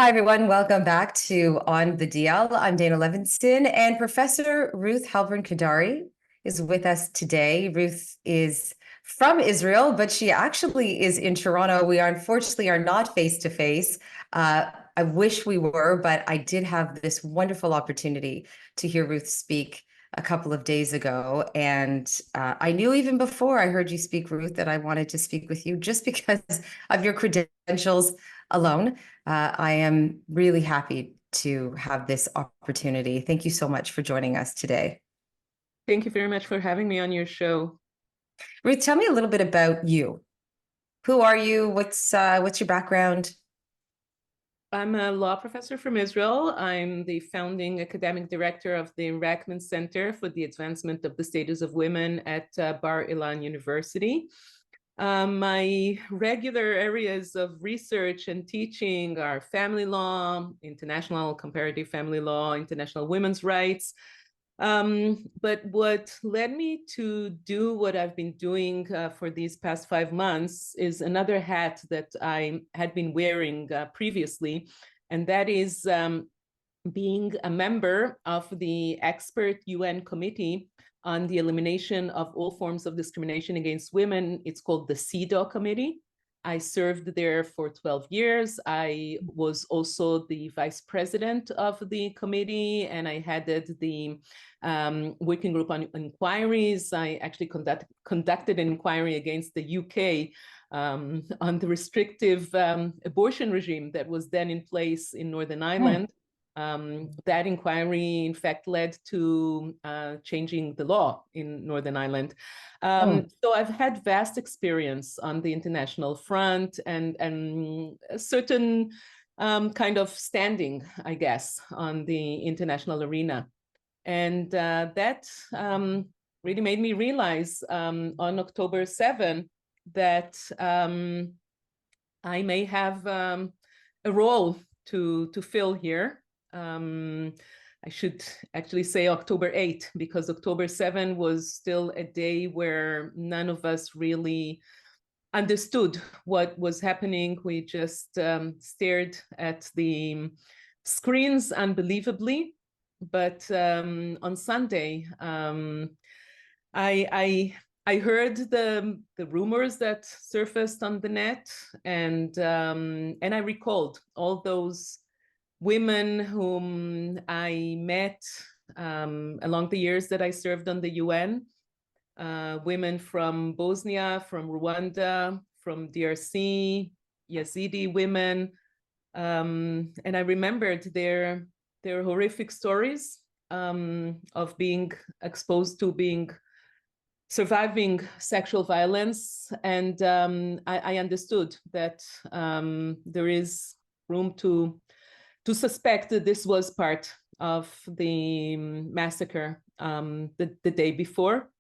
Hi, everyone. Welcome back to On the DL. I'm Dana Levinson, and Professor Ruth Haplerin Kadarri is with us today. Ruth is from Israel, but she actually is in Toronto. We unfortunately are not face to face. I wish we were, but I did have this wonderful opportunity to hear Ruth speak a couple of days ago. And I knew even before I heard you speak, Ruth, that I wanted to speak with you just because of your credentials alone. I am really happy to have this opportunity. Thank you so much for joining us today. Thank you very much for having me on your show. Ruth, tell me a little bit about you. Who are you? What's your background? I'm a law professor from Israel. I'm the founding academic director of the Rachman Center for the Advancement of the Status of Women at Bar Ilan University. My regular areas of research and teaching are family law, international comparative family law, international women's rights. But what led me to do what I've been doing for these past 5 months is another hat that I had been wearing previously, and that is being a member of the expert UN committee on the elimination of all forms of discrimination against women. It's called the CEDAW committee. I served there for 12 years. I was also the vice president of the committee, and I headed the working group on inquiries. I actually conducted an inquiry against the UK on the restrictive abortion regime that was then in place in Northern Ireland. That inquiry, in fact, led to changing the law in Northern Ireland. So I've had vast experience on the international front and a certain kind of standing, I guess, on the international arena. And that really made me realize on October 7 that I may have a role to fill here. I should actually say October 8, because October 7 was still a day where none of us really understood what was happening. We just stared at the screens unbelievably. But on Sunday, I heard the rumors that surfaced on the net, and I recalled all those women whom I met along the years that I served on the UN, women from Bosnia, from Rwanda, from DRC, Yazidi women, and I remembered their horrific stories of being exposed to surviving sexual violence, and I understood that there is room to suspect that this was part of the massacre the day before.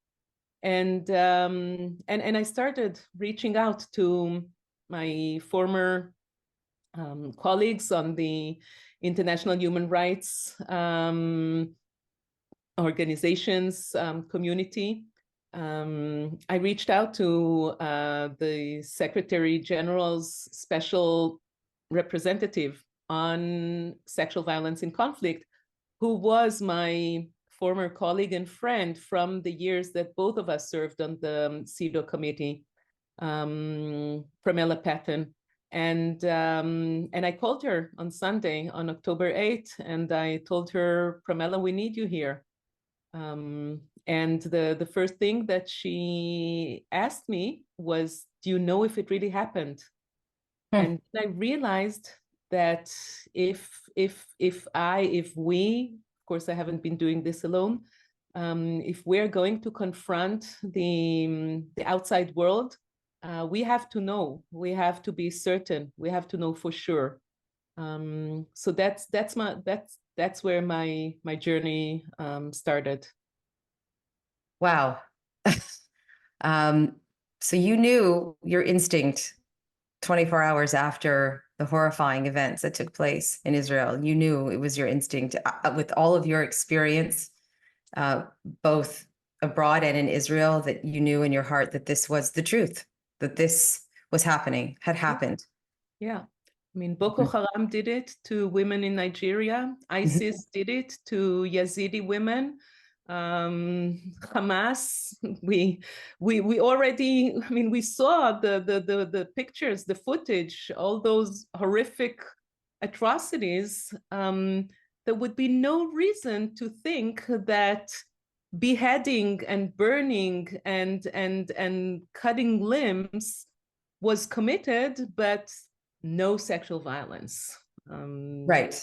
And I started reaching out to my former colleagues on the international human rights organizations community. I reached out to the Secretary General's special representative on sexual violence in conflict, who was my former colleague and friend from the years that both of us served on the CEDAW committee, Pramila Patten. And I called her on Sunday, on October 8th, and I told her, Pramila, we need you here. And the first thing that she asked me was, do you know if it really happened? And I realized that if we, of course, I haven't been doing this alone, if we're going to confront the outside world, we have to know, we have to be certain, we have to know for sure. So that's where my journey started. Wow. So you knew your instinct 24 hours after the horrifying events that took place in Israel. You knew it was your instinct with all of your experience, both abroad and in Israel, that you knew in your heart that this was the truth, that this was happening, had happened. Yeah. I mean, Boko Haram did it to women in Nigeria. ISIS did it to Yazidi women. Hamas, we already, I mean, we saw the pictures, the footage, all those horrific atrocities. There would be no reason to think that beheading and burning and cutting limbs was committed, but no sexual violence. Right,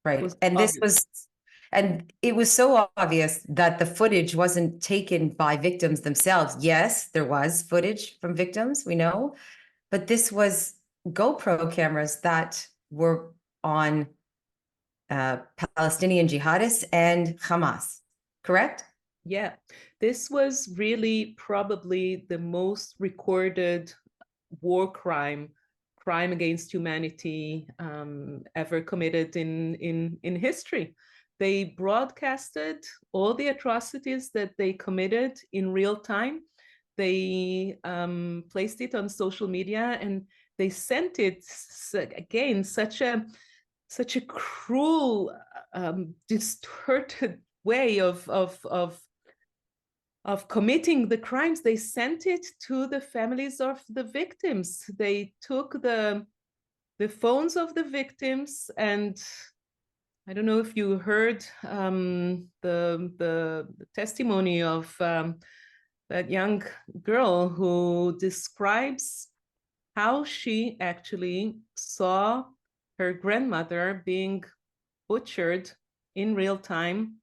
right. Was And this obvious. was, and it was so obvious that the footage wasn't taken by victims themselves. Yes, there was footage from victims, we know, but this was GoPro cameras that were on Palestinian jihadists and Hamas, correct? Yeah, this was really probably the most recorded war crime against humanity ever committed in history. They broadcasted all the atrocities that they committed in real time. They placed it on social media, and they sent it again, such a cruel, distorted way of committing the crimes. They sent it to the families of the victims. They took the phones of the victims, and I don't know if you heard the testimony of that young girl who describes how she actually saw her grandmother being butchered in real time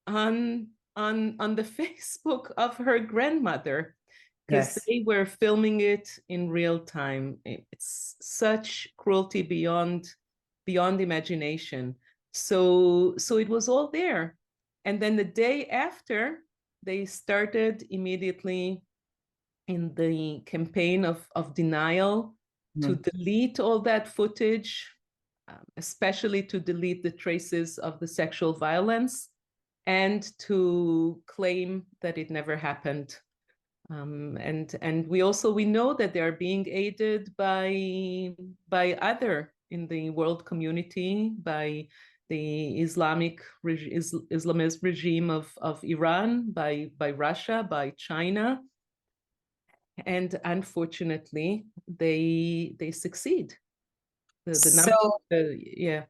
on the Facebook of her grandmother, because Yes. they were filming it in real time. It's such cruelty beyond imagination. So it was all there. And then the day after, they started immediately in the campaign of denial to delete all that footage, especially to delete the traces of the sexual violence, and to claim that it never happened. And we know that they are being aided by other in the world community, by the Islamist regime of Iran, by Russia, by China, and unfortunately they succeed. The So number, yeah.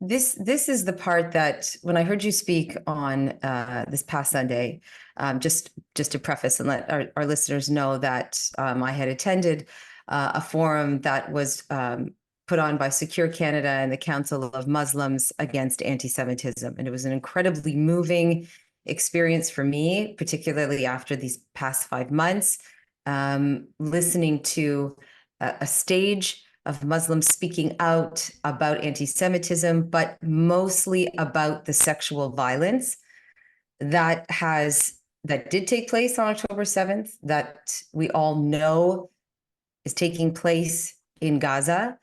this is the part that when I heard you speak on this past Sunday, just to preface and let our listeners know that I had attended a forum that was put on by Secure Canada and the Council of Muslims Against Anti-Semitism, and it was an incredibly moving experience for me, particularly after these past 5 months, listening to a stage of Muslims speaking out about anti-Semitism, but mostly about the sexual violence that did take place on October 7th, that we all know is taking place in Gaza.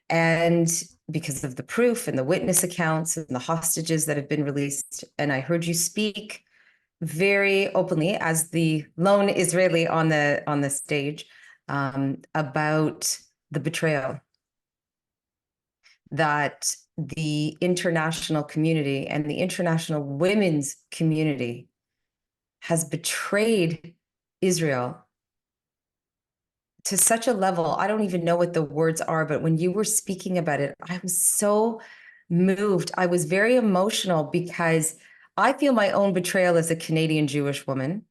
And because of the proof and the witness accounts and the hostages that have been released. And I heard you speak very openly as the lone Israeli on the stage about the betrayal that the international community and the international women's community has betrayed Israel to such a level. I don't even know what the words are, but when you were speaking about it, I was so moved. I was very emotional because I feel my own betrayal as a Canadian Jewish woman,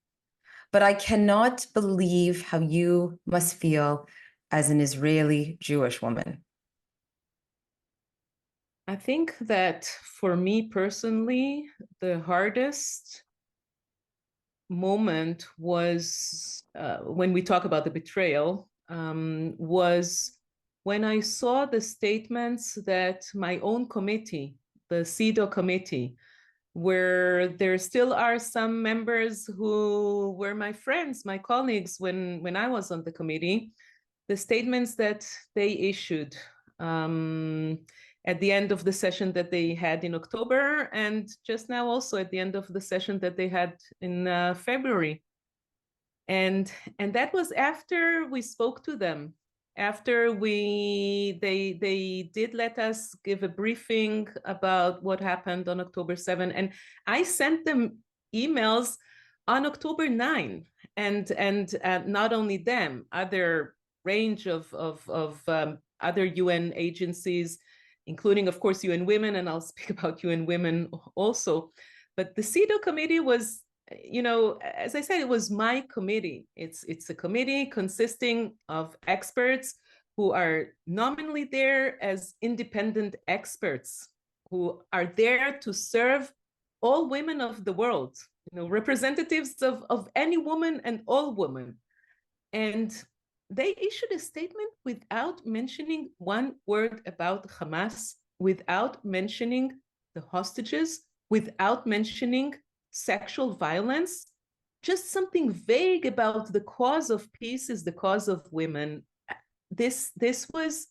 but I cannot believe how you must feel as an Israeli Jewish woman. I think that for me personally, the hardest moment was when we talk about the betrayal, was when I saw the statements that my own committee, the CEDAW committee, where there still are some members who were my friends, my colleagues when I was on the committee, the statements that they issued at the end of the session that they had in October, and just now also at the end of the session that they had in February. And that was after we spoke to them. after they did let us give a briefing about what happened on October 7, and I sent them emails on October 9, and not only them, other range of other UN agencies, including, of course, UN Women, and I'll speak about UN Women also. But the CEDAW committee was, as I said, it was my committee. It's a committee consisting of experts who are nominally there as independent experts, who are there to serve all women of the world, representatives of any woman and all women. And they issued a statement without mentioning one word about Hamas, without mentioning the hostages, without mentioning sexual violence, just something vague about the cause of peace is the cause of women. This was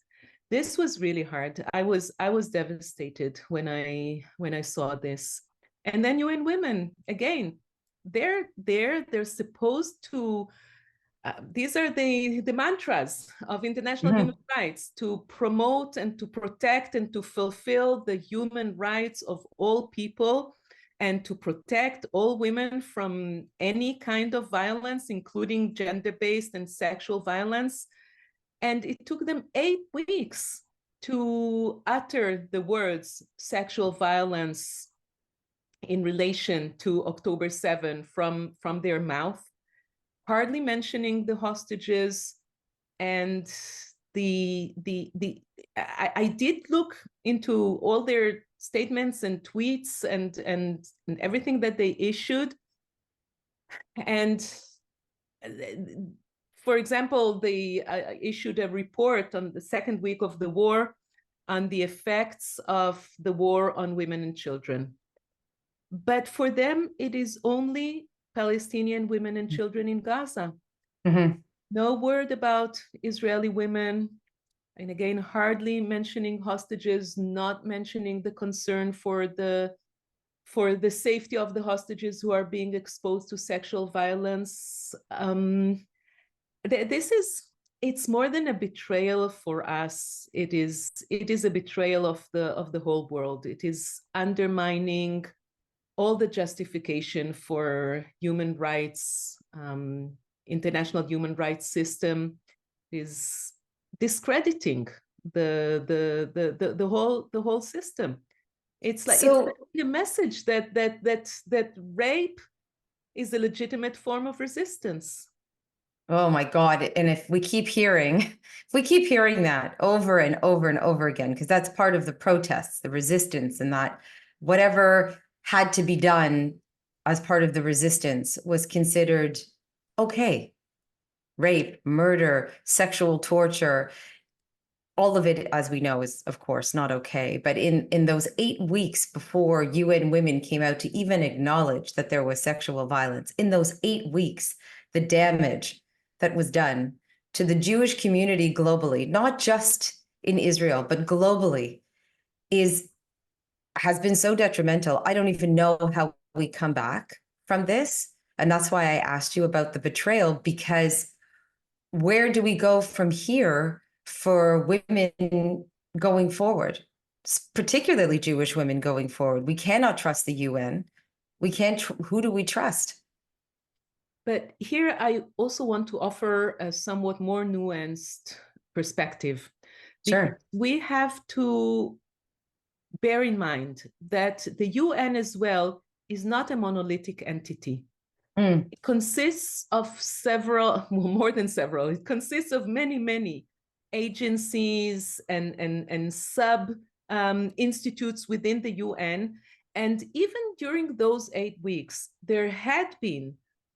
really hard. I was devastated when I saw this. And then UN Women, again, they're supposed to these are the mantras of international human rights, to promote and to protect and to fulfill the human rights of all people, and to protect all women from any kind of violence, including gender-based and sexual violence. And it took them 8 weeks to utter the words sexual violence in relation to October 7 from their mouth, hardly mentioning the hostages. And I did look into all their statements and tweets and everything that they issued. And for example, they issued a report on the second week of the war on the effects of the war on women and children. But for them, it is only Palestinian women and children in Gaza. No word about Israeli women. And again, hardly mentioning hostages, not mentioning the concern for the safety of the hostages who are being exposed to sexual violence. It's more than a betrayal for us. It is a betrayal of the whole world. It is undermining all the justification for human rights, international human rights system, is discrediting the whole system. It's like it's a message that rape is a legitimate form of resistance. Oh my God. And if we keep hearing that over and over and over again, because that's part of the protests, the resistance, and that whatever had to be done as part of the resistance was considered okay. Rape, murder, sexual torture, all of it, as we know, is of course not okay. But in those 8 weeks before UN Women came out to even acknowledge that there was sexual violence, in those 8 weeks, the damage that was done to the Jewish community globally, not just in Israel, but globally, has been so detrimental. I don't even know how we come back from this. And that's why I asked you about the betrayal, because where do we go from here for women going forward, particularly Jewish women going forward? We cannot trust the UN. We can't. Who do we trust? But here I also want to offer a somewhat more nuanced perspective. Sure. We have to bear in mind that the UN as well is not a monolithic entity. It consists of several, more than several, it consists of many agencies and sub institutes within the UN. And even during those 8 weeks, there had been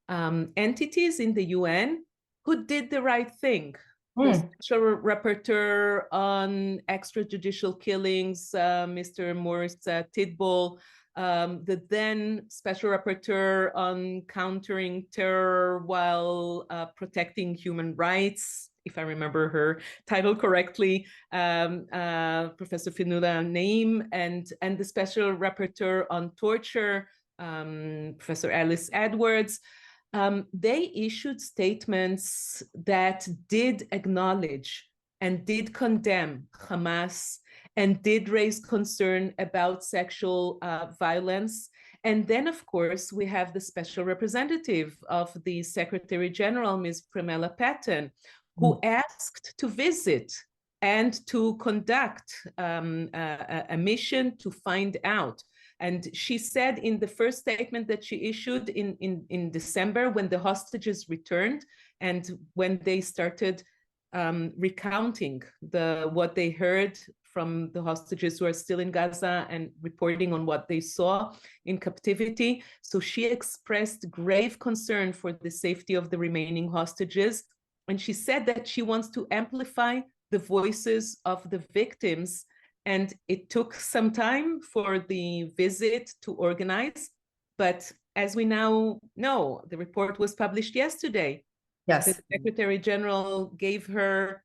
entities in the UN who did the right thing. The Special Rapporteur on Extrajudicial Killings, Mr. Maurice Tidball, the then Special Rapporteur on Countering Terror while Protecting Human Rights, if I remember her title correctly, Professor Fionnuala Naim, and the Special Rapporteur on Torture, Professor Alice Edwards. They issued statements that did acknowledge and did condemn Hamas and did raise concern about sexual violence. And then, of course, we have the special representative of the Secretary General, Ms. Pramila Patten, who asked to visit and to conduct a mission to find out. And she said in the first statement that she issued in December, when the hostages returned and when they started recounting what they heard from the hostages who are still in Gaza and reporting on what they saw in captivity. So she expressed grave concern for the safety of the remaining hostages. And she said that she wants to amplify the voices of the victims. And it took some time for the visit to organize. But as we now know, the report was published yesterday. Yes. The Secretary General gave her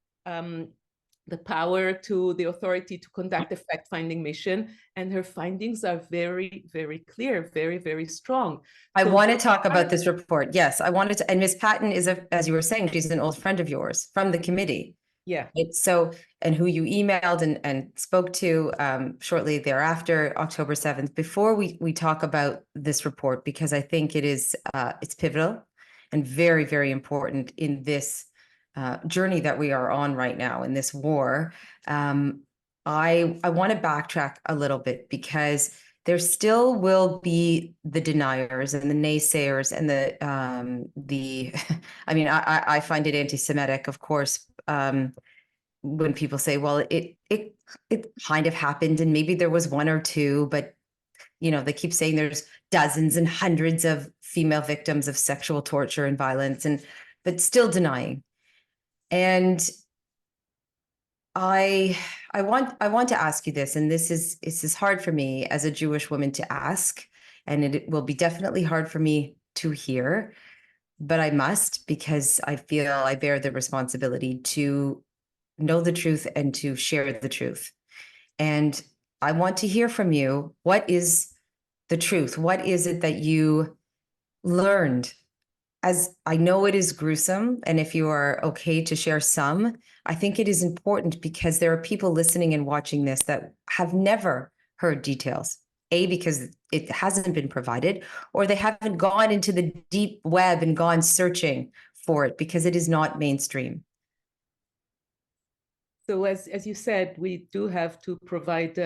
the power to the authority to conduct a fact-finding mission, and her findings are very, very clear, very, very strong. I want to talk about this report. Yes, I wanted to, and Ms. Patton is, as you were saying, she's an old friend of yours from the committee. Yeah. So, and who you emailed and spoke to shortly thereafter, October 7th, before we talk about this report, because I think it is, it's pivotal and very, very important in this journey that we are on right now in this war. I want to backtrack a little bit, because there still will be the deniers and the naysayers and the I mean, I find it anti-Semitic, of course, when people say, well, it kind of happened and maybe there was one or two, but you know, they keep saying there's dozens and hundreds of female victims of sexual torture and violence, but still denying. And I want to ask you this, and this is hard for me as a Jewish woman to ask, and it will be definitely hard for me to hear, but I must, because I feel I bear the responsibility to know the truth and to share the truth. And I want to hear from you. What is the truth? What is it that you learned? As I know it is gruesome, and if you are okay to share some, I think it is important, because there are people listening and watching this that have never heard details. A, because it hasn't been provided, or they haven't gone into the deep web and gone searching for it because it is not mainstream. So as you said, we do have to provide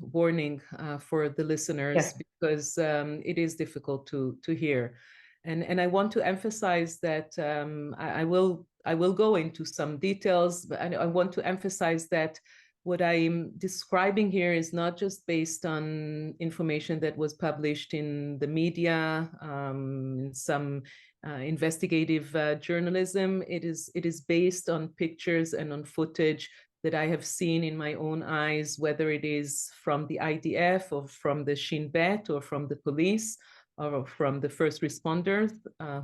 warning for the listeners, Yes. because it is difficult to hear. And I want to emphasize that I will go into some details, but I want to emphasize that what I'm describing here is not just based on information that was published in the media, in some investigative journalism. It is based on pictures and on footage that I have seen in my own eyes, whether it is from the IDF or from the Shin Bet or from the police or from the first responders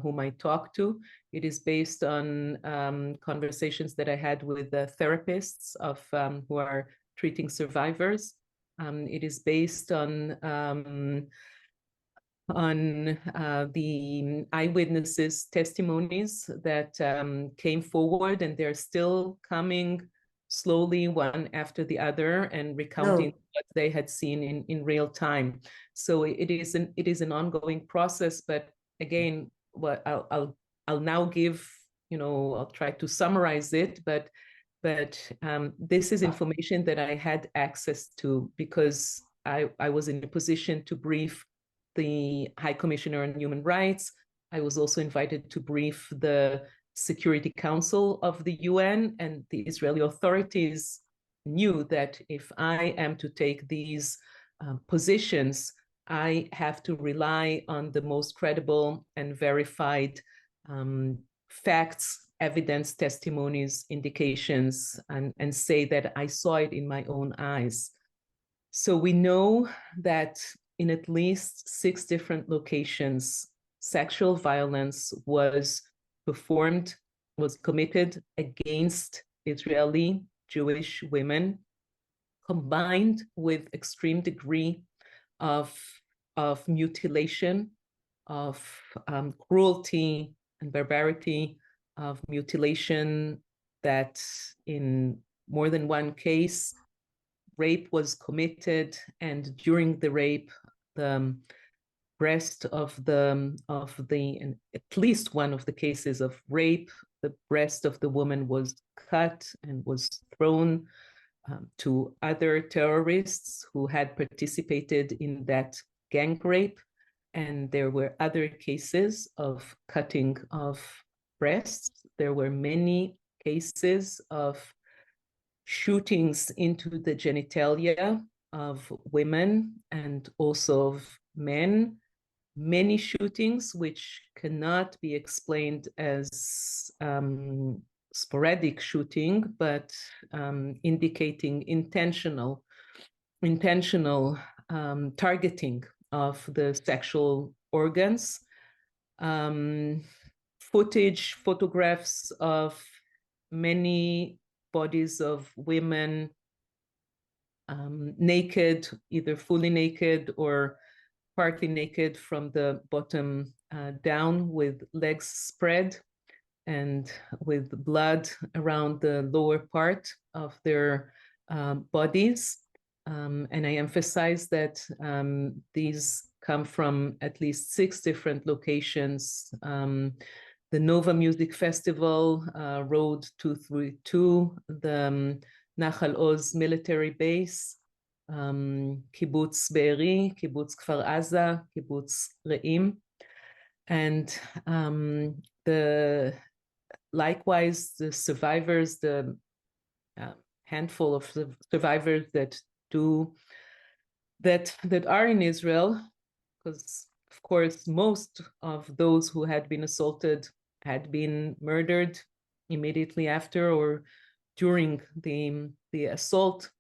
whom I talked to. It is based on conversations that I had with therapists who are treating survivors. It is based on the eyewitnesses' testimonies that came forward, and they're still coming slowly, one after the other, and recounting what they had seen in real time. So it is an ongoing process. But again, what I'll now give, I'll try to summarize it, but this is information that I had access to because I was in a position to brief the High Commissioner on Human Rights. I was also invited to brief the Security Council of the UN, and the Israeli authorities knew that if I am to take these positions, I have to rely on the most credible and verified facts, evidence, testimonies, indications, and say that I saw it in my own eyes. So we know that in at least 6 different locations, sexual violence was committed against Israeli Jewish women, combined with extreme degree of mutilation, of cruelty and barbarity, of mutilation that in more than one case, rape was committed, and during the rape, the breast of the in at least one of the cases of rape, the breast of the woman was cut and was thrown to other terrorists who had participated in that gang rape. And there were other cases of cutting of breasts. There were many cases of shootings into the genitalia of women and also of men. Many shootings which cannot be explained as sporadic shooting, but indicating intentional targeting of the sexual organs. Photographs of many bodies of women naked, either fully naked or partly naked from the bottom down, with legs spread and with blood around the lower part of their bodies. And I emphasize that these come from at least 6 different locations. The Nova Music Festival, Road 232, the Nachal Oz military base, קיבוץ בארי, קיבוץ כפר עזה, קיבוץ רעים. And likewise, the survivors, the handful of survivors that are in Israel, because of course most of those who had been assaulted had been murdered immediately after or during the assault.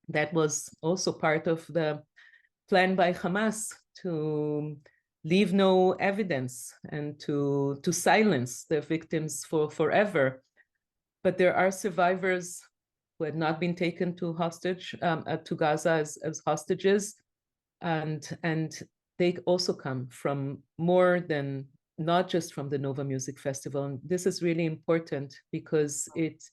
That was also part of the plan by Hamas to leave no evidence and to silence the victims for forever. But there are survivors who had not been taken to Gaza as hostages, and they also come from more than not just from the Nova Music Festival. And this is really important because it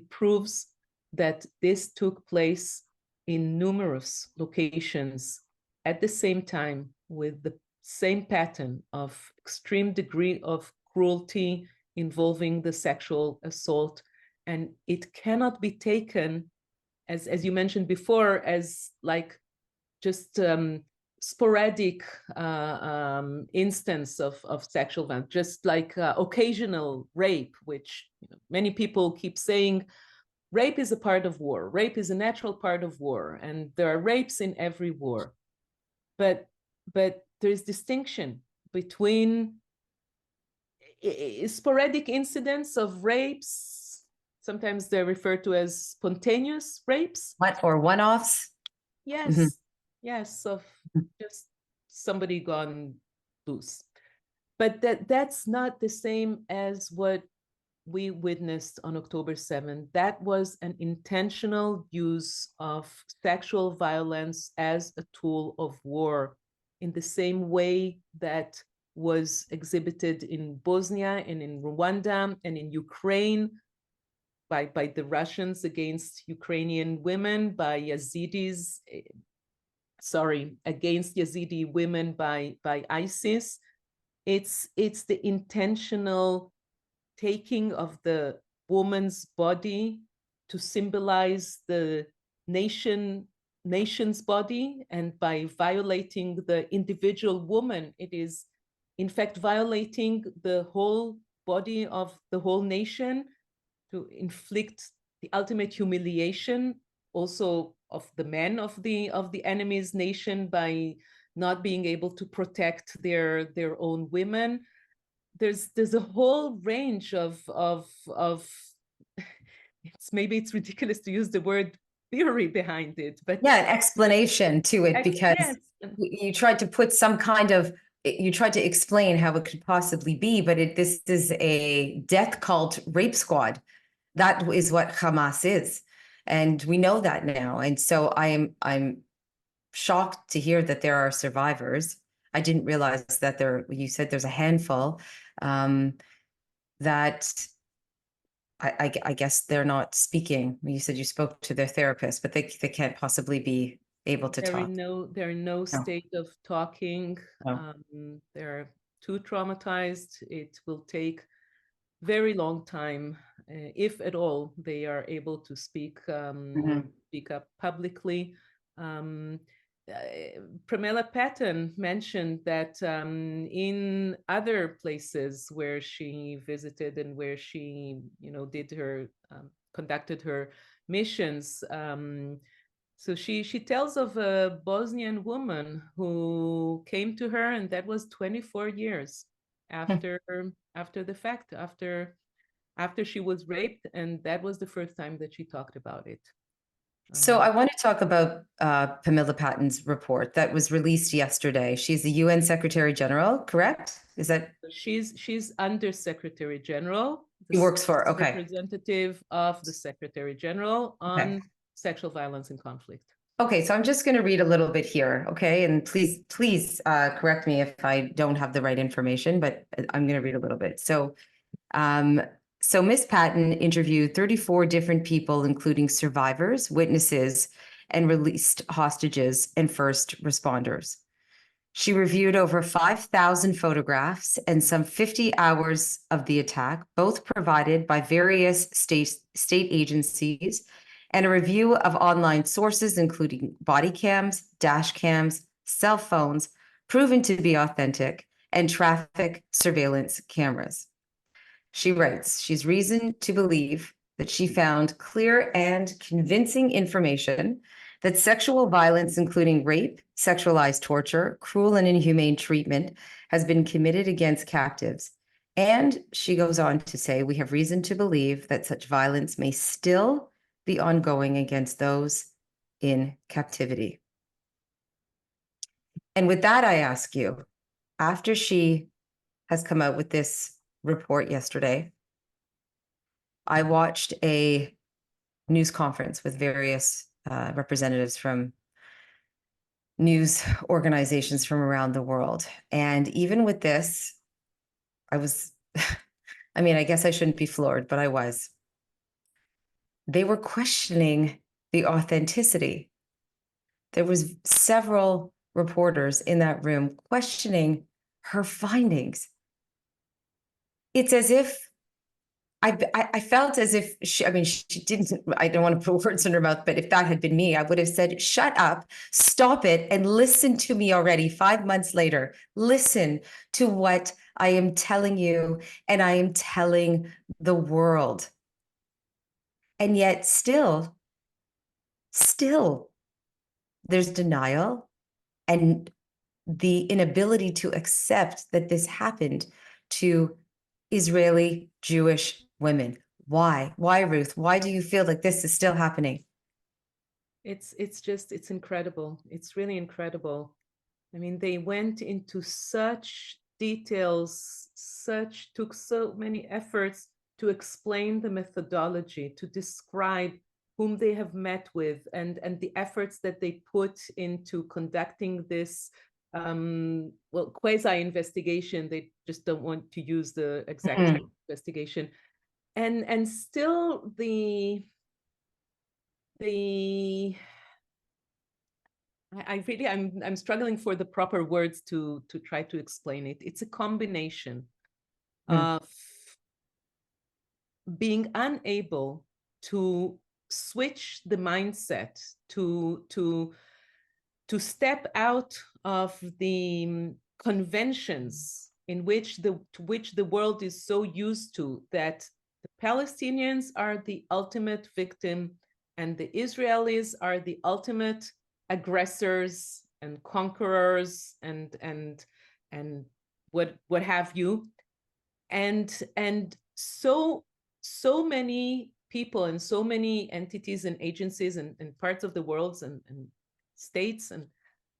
proves that this took place in numerous locations at the same time, with the same pattern of extreme degree of cruelty involving the sexual assault. And it cannot be taken, as you mentioned before, as like just sporadic instance of sexual violence, just like occasional rape, which many people keep saying, rape is a part of war. Rape is a natural part of war, and there are rapes in every war. But there's distinction between sporadic incidents of rapes. Sometimes they're referred to as spontaneous rapes. Or one-offs? Yes, mm-hmm. Yes, of just somebody gone loose. But that's not the same as what we witnessed on October 7th. That was an intentional use of sexual violence as a tool of war, in the same way that was exhibited in Bosnia and in Rwanda and in Ukraine by the Russians against Ukrainian women, by Yazidis, against Yazidi women by ISIS. It's the intentional taking of the woman's body to symbolize the nation's body, and by violating the individual woman, it is in fact violating the whole body of the whole nation, to inflict the ultimate humiliation also of the men of the enemy's nation by not being able to protect their own women. There's a whole range of maybe it's ridiculous to use the word theory behind it, but yeah, an explanation to it, because yes, you tried to put some kind of, you tried to explain how it could possibly be, but this is a death cult rape squad. That is what Hamas is, and we know that now. And so I'm shocked to hear that there are survivors. I didn't realize that you said there's a handful. That I guess they're not speaking. You said you spoke to their therapist, but they can't possibly be able to talk. They're in no No, state of talking. no. They're too traumatized. It will take very long time, if at all, they are able to Mhm. speak up publicly. Um, Pramila Patton mentioned that in other places where she visited and where she, did her conducted her missions. So she tells of a Bosnian woman who came to her, and that was 24 years after the fact, after she was raped, and that was the first time that she talked about it. So I want to talk about Pamela Patton's report that was released yesterday. She's the UN Secretary General, correct? Is that She's Under Secretary General, she works for? Okay. representative of the Secretary General on Okay. sexual violence and conflict. Okay, so I'm just going to read a little bit here, okay? And please correct me if I don't have the right information, but I'm going to read a little bit. So Miss Patton interviewed 34 different people, including survivors, witnesses, and released hostages and first responders. She reviewed over 5,000 photographs and some 50 hours of the attack, both provided by various state agencies, and a review of online sources, including body cams, dash cams, cell phones, proven to be authentic, and traffic surveillance cameras. She writes, she's reason to believe that she found clear and convincing information that sexual violence, including rape, sexualized torture, cruel and inhumane treatment, has been committed against captives. And she goes on to say, we have reason to believe that such violence may still be ongoing against those in captivity. And with that, I ask you, after she has come out with this report yesterday, I watched a news conference with various representatives from news organizations from around the world. And even with this, I was, I mean, I guess I shouldn't be floored, but I was. They were questioning the authenticity. There was several reporters in that room questioning her findings. It's as if I felt as if she, I mean, she didn't, I don't want to put words in her mouth, but if that had been me, I would have said, shut up, stop it, and listen to me already 5 months later. Listen to what I am telling you, and I am telling the world. And yet still, there's denial and the inability to accept that this happened to Israeli Jewish women. Why? Why, Ruth? Why do you feel like this is still happening? It's incredible. It's really incredible. I mean, they went into such details, took so many efforts to explain the methodology, to describe whom they have met with, and the efforts that they put into conducting this quasi investigation. They just don't want to use the exact term investigation, and still the I'm struggling for the proper words to try to explain it. It's a combination of being unable to switch the mindset, to step out of the conventions in which the world is so used to, that the Palestinians are the ultimate victim and the Israelis are the ultimate aggressors and conquerors and what have you. And so many people and so many entities and agencies and parts of the world and states and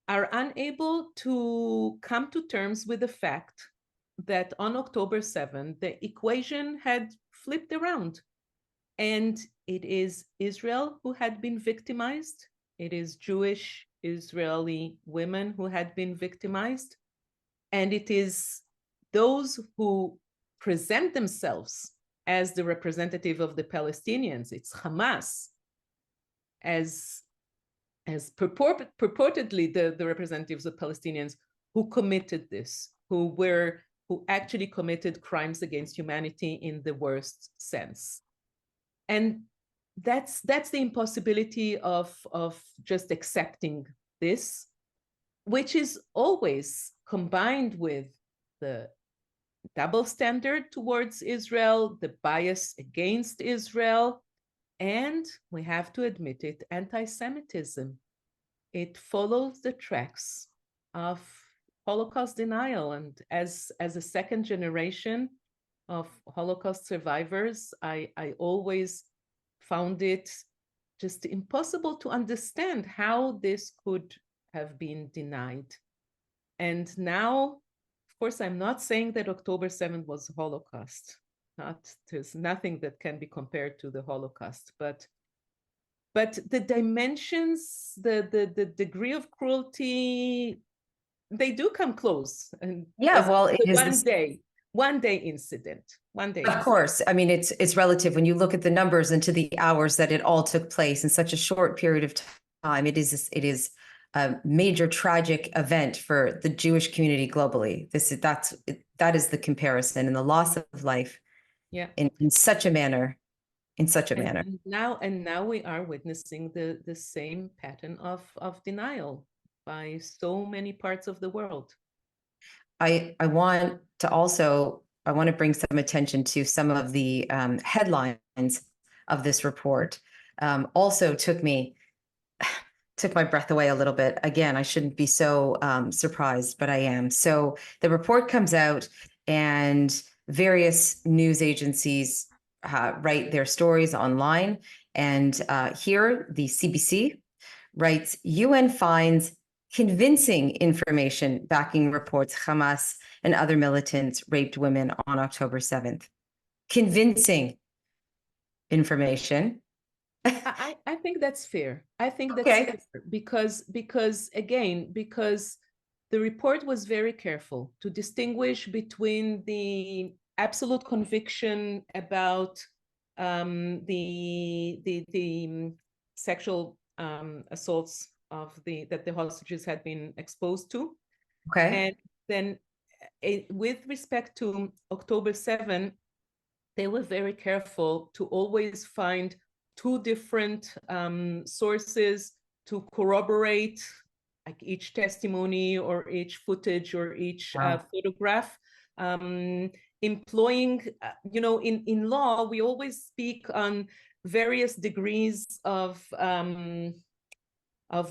are unable to come to terms with the fact that on October 7th, the equation had flipped around. And it is Israel who had been victimized. It is Jewish Israeli women who had been victimized. And it is those who present themselves as the representative of the Palestinians. It's Hamas as purportedly the representatives of Palestinians who committed this, who actually committed crimes against humanity in the worst sense. And that's the impossibility of just accepting this, which is always combined with the double standard towards Israel, the bias against Israel, and we have to admit it, anti-Semitism. It follows the tracks of Holocaust denial. And as a second generation of Holocaust survivors, I always found it just impossible to understand how this could have been denied. And now, of course, I'm not saying that October 7th was Holocaust. There's nothing that can be compared to the Holocaust, but the dimensions, the degree of cruelty, they do come close. And Yeah, well, it is one day incident. Of course. I mean, it's relative when you look at the numbers and to the hours that it all took place in such a short period of time. It is a major tragic event for the Jewish community globally. That is the comparison, and the loss of life. Yeah. In such a manner. And now we are witnessing the same pattern of denial by so many parts of the world. I want to bring some attention to some of the headlines of this report. Also took my breath away a little bit. Again, I shouldn't be so surprised, but I am. So the report comes out, and various news agencies write their stories online. And here, the CBC writes, UN finds convincing information backing reports Hamas and other militants raped women on October 7th. Convincing information. I think that's fair. I think that's fair because the report was very careful to distinguish between the absolute conviction about the sexual assaults that the hostages had been exposed to. Okay. And then with respect to October 7, they were very careful to always find two different sources to corroborate like each testimony or each footage or each photograph, employing, in law, we always speak on various degrees of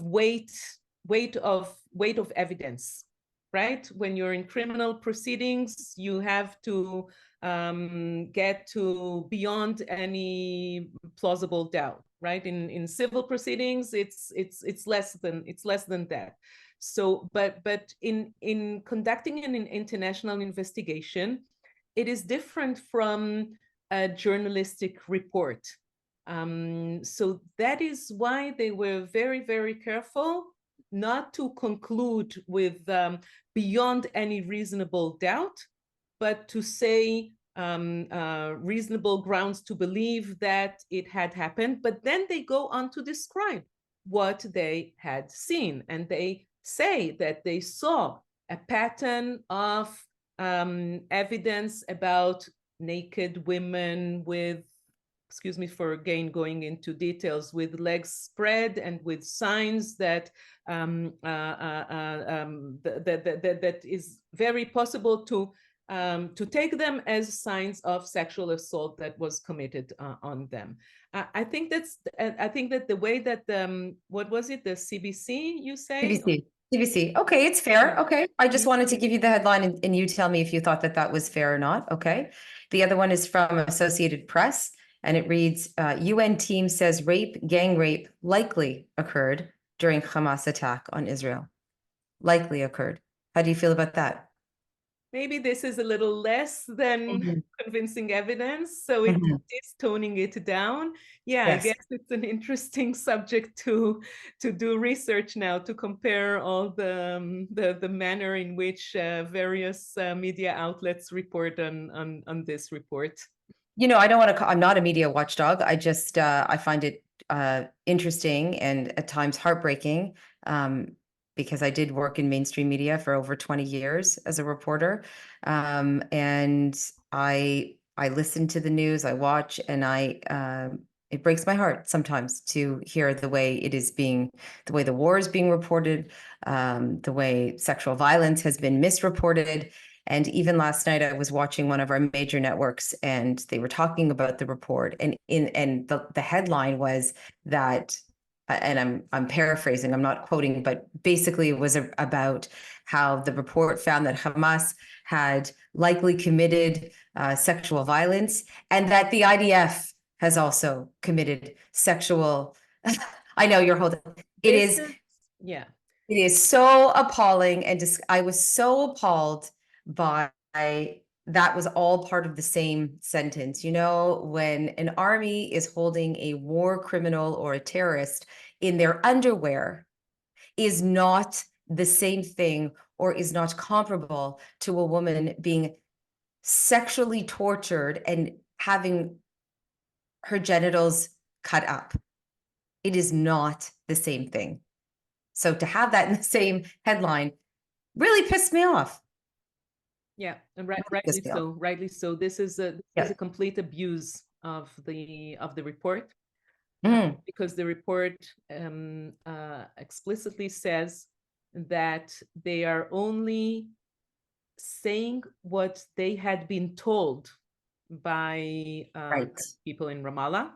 weight of evidence, right? When you're in criminal proceedings, you have to get to beyond any plausible doubt, right? In civil proceedings, it's less than that. So, but in conducting an international investigation, it is different from a journalistic report. So that is why they were very, very careful not to conclude with beyond any reasonable doubt, but to say reasonable grounds to believe that it had happened. But then they go on to describe what they had seen. And they say that they saw a pattern of evidence about naked women with, excuse me for again going into details, with legs spread and with signs that that is very possible to take them as signs of sexual assault that was committed on them. I think that the way that what was it, the CBC, you say? CBC. Okay, it's fair. Okay. I just wanted to give you the headline and you tell me if you thought that was fair or not. Okay. The other one is from Associated Press, and it reads, UN team says gang rape likely occurred during Hamas attack on Israel. Likely occurred. How do you feel about that? Maybe this is a little less than convincing evidence, so it is toning it down. Yeah, yes. I guess it's an interesting subject to do research now, to compare all the manner in which various media outlets report on this report. I don't want to, I'm not a media watchdog. I just, I find it interesting and at times heartbreaking, because I did work in mainstream media for over 20 years as a reporter. And I listen to the news, I watch, and it breaks my heart sometimes to hear the way the way the war is being reported, the way sexual violence has been misreported. And even last night, I was watching one of our major networks, and they were talking about the report. And the headline was that, and I'm paraphrasing, I'm not quoting, but basically it was about how the report found that Hamas had likely committed sexual violence, and that the IDF has also committed sexual. I know you're holding. Yeah. It is so appalling, and I was so appalled by that. Was all part of the same sentence. When an army is holding a war criminal or a terrorist in their underwear is not the same thing, or is not comparable to a woman being sexually tortured and having her genitals cut up. It is not the same thing. So to have that in the same headline really pissed me off. Yeah, and Pissed me off. rightly so. This is Yeah. a complete abuse of the report, Mm. because the report explicitly says that they are only saying what they had been told by Right. people in Ramallah,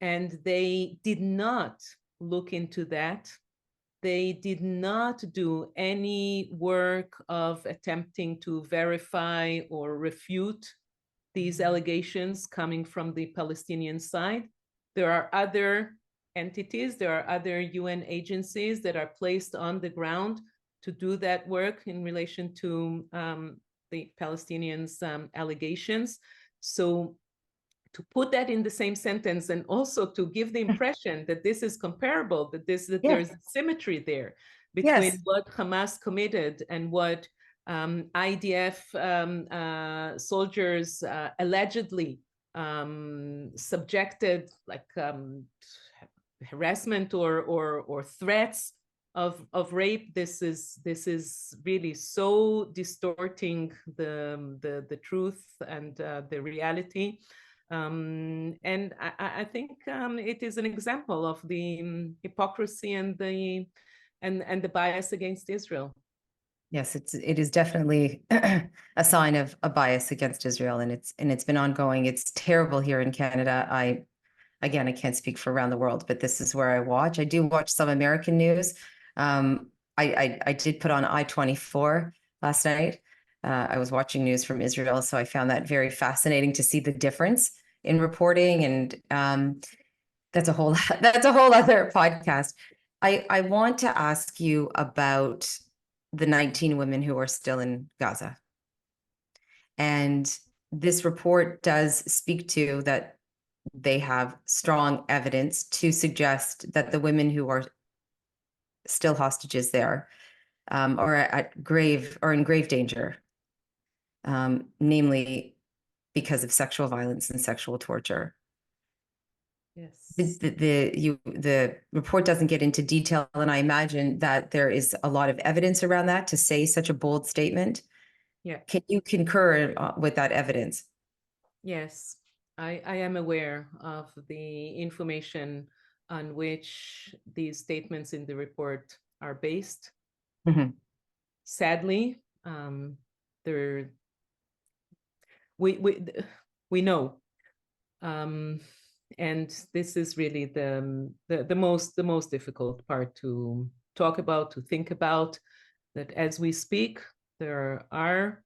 and they did not look into that. They did not do any work of attempting to verify or refute these allegations coming from the Palestinian side. There are other entities, there are other UN agencies that are placed on the ground to do that work in relation to the Palestinians' allegations. So to put that in the same sentence, and also to give the impression that this is comparable, that there's symmetry there between what Hamas committed and what IDF soldiers allegedly subjected, like harassment or threats of rape. This is really so distorting the truth and the reality. And I think it is an example of the hypocrisy and the bias against Israel. Yes, it is definitely a sign of a bias against Israel, and it's been ongoing. It's terrible here in Canada. I can't speak for around the world, but this is where I watch. I do watch some American news. I did put on I-24 last night. I was watching news from Israel, so I found that very fascinating to see the difference in reporting, and that's a whole other podcast. I want to ask you about the 19 women who are still in Gaza. And this report does speak to that they have strong evidence to suggest that the women who are still hostages there are at grave or in grave danger, namely because of sexual violence and sexual torture. Yes. The report doesn't get into detail, and I imagine that there is a lot of evidence around that to say such a bold statement. Yeah. Can you concur with that evidence? Yes, I am aware of the information on which these statements in the report are based. Mm-hmm. Sadly, there we know, and this is really the most difficult part to talk about, to think about. That as we speak, there are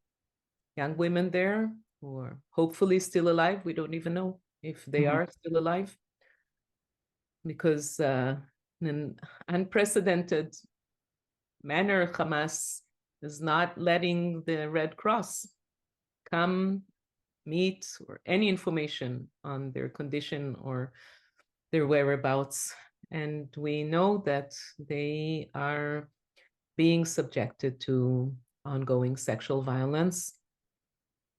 young women there who are hopefully still alive. We don't even know if they Mm-hmm. are still alive, because in an unprecedented manner, Hamas is not letting the Red Cross come meet or any information on their condition or their whereabouts. And we know that they are being subjected to ongoing sexual violence.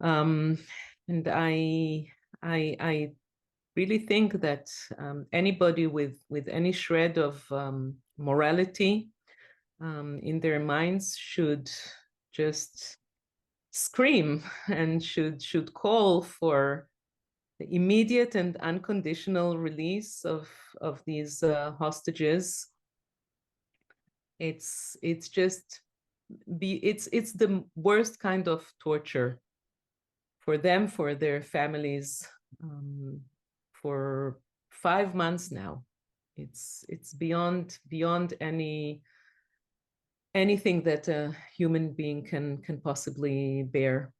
And I really think that anybody with any shred of morality in their minds should just scream and should call for the immediate and unconditional release of these hostages. It's just it's the worst kind of torture for them, for their families, for 5 months now. It's beyond anything that a human being can possibly bear.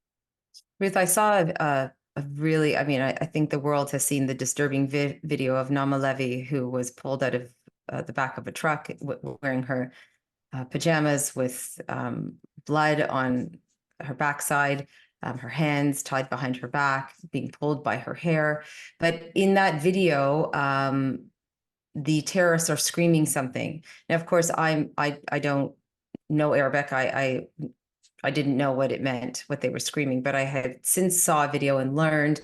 Ruth, I saw a really, I mean, I think the world has seen the disturbing video of Nama Levy, who was pulled out of the back of a truck wearing her pajamas with blood on her backside, her hands tied behind her back, being pulled by her hair. But in that video, the terrorists are screaming something. Now, of course, I don't know Arabic. I didn't know what it meant, what they were screaming, but I had since saw a video and learned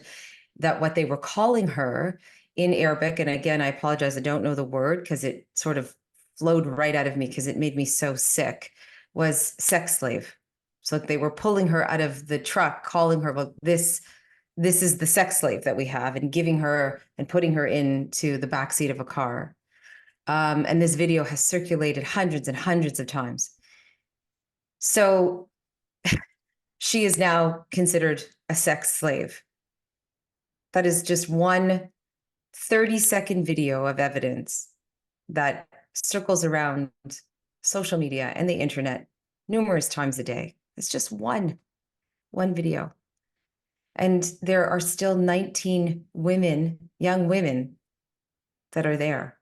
that what they were calling her in Arabic, and again, I apologize, I don't know the word because it sort of flowed right out of me because it made me so sick, was sex slave. So they were pulling her out of the truck, calling her, well, this is the sex slave that we have, and giving her and putting her into the backseat of a car. And this video has circulated hundreds and hundreds of times. So she is now considered a sex slave. That is just one 30-second video of evidence that circles around social media and the internet numerous times a day. It's just one video. And there are still 19 women, young women, that are there.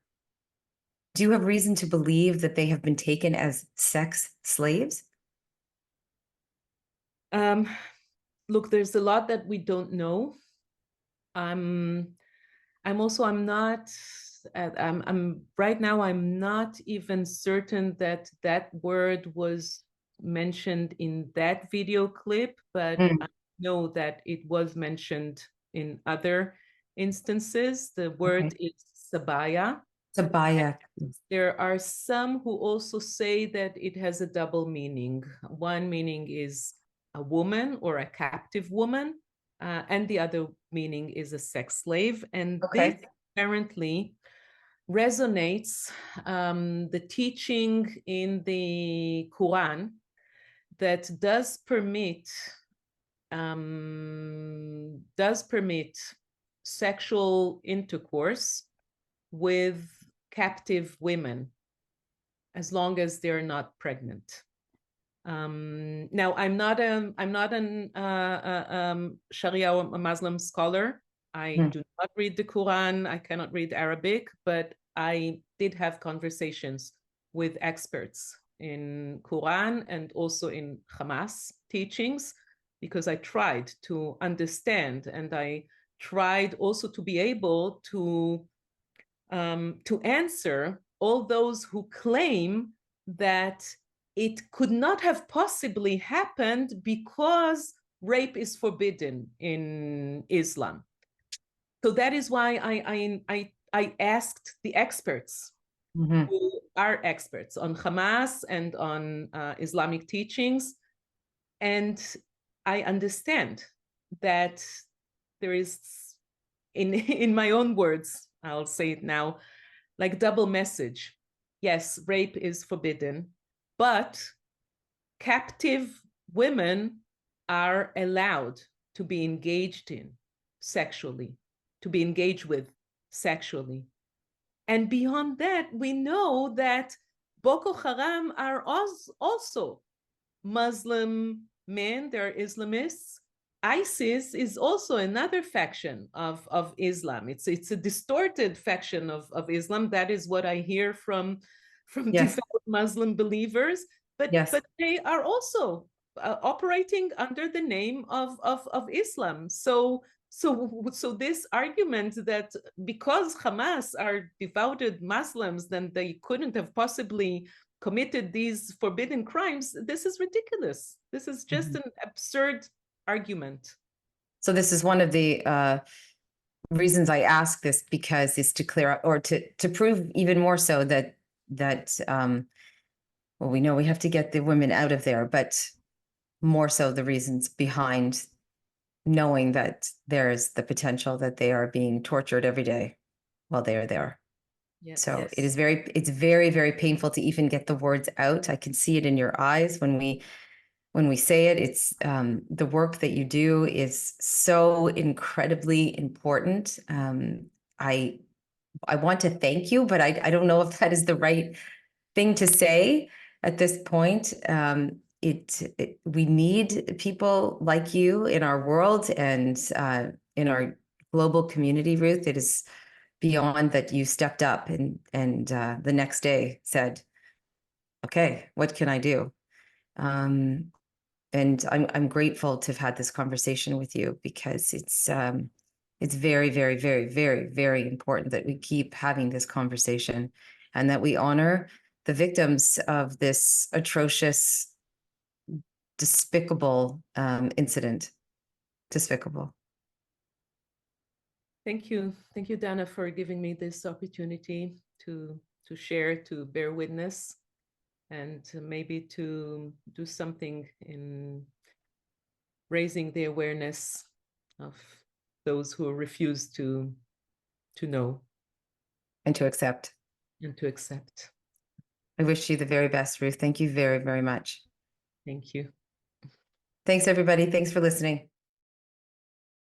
Do you have reason to believe that they have been taken as sex slaves? Look, there's a lot that we don't know. I'm not right now, I'm not even certain that that word was mentioned in that video clip, but I know that it was mentioned in other instances. The word is sabaya. Sabaya. There are some who also say that it has a double meaning. One meaning is a woman or a captive woman, and the other meaning is a sex slave. And this apparently resonates the teaching in the Quran that does permit sexual intercourse with captive women as long as they're not pregnant. Now, I'm not an Sharia or a Muslim scholar. I do not read the Quran. I cannot read Arabic, but I did have conversations with experts in Quran and also in Hamas teachings, because I tried to understand, and I tried also to be able to answer all those who claim that it could not have possibly happened because rape is forbidden in Islam. So that is why I asked the experts who are experts on Hamas and on Islamic teachings. And I understand that there is, in my own words, I'll say it now, like double message. Yes, rape is forbidden, but captive women are allowed to be engaged in sexually, to be engaged with sexually. And beyond that, we know that Boko Haram are also Muslim men, they're Islamists. ISIS is also another faction of Islam. It's a distorted faction of Islam. That is what I hear from devout Muslim believers. But they are also operating under the name of Islam. So this argument that because Hamas are devoted Muslims, then they couldn't have possibly committed these forbidden crimes, this is ridiculous. This is just an absurd argument. So this is one of the reasons I ask this because is to clear up or to prove even more so that well, we know we have to get the women out of there, but more so the reasons behind knowing that there is the potential that they are being tortured every day while they are there. Yes. So it is it's very, very painful to even get the words out. I can see it in your eyes when we say it. It's the work that you do is so incredibly important. I want to thank you, but I don't know if that is the right thing to say at this point. We need people like you in our world and in our global community, Ruth. It is beyond that you stepped up and the next day said, okay, what can I do? And I'm grateful to have had this conversation with you because it's very, very, very, very, very important that we keep having this conversation and that we honor the victims of this atrocious, despicable incident. Despicable. Thank you, Dana, for giving me this opportunity to share, to bear witness, and maybe to do something in raising the awareness of those who refuse to know And to accept. and to accept. I wish you the very best, Ruth. Thank you very, very much. Thank you. Thanks, everybody. Thanks for listening.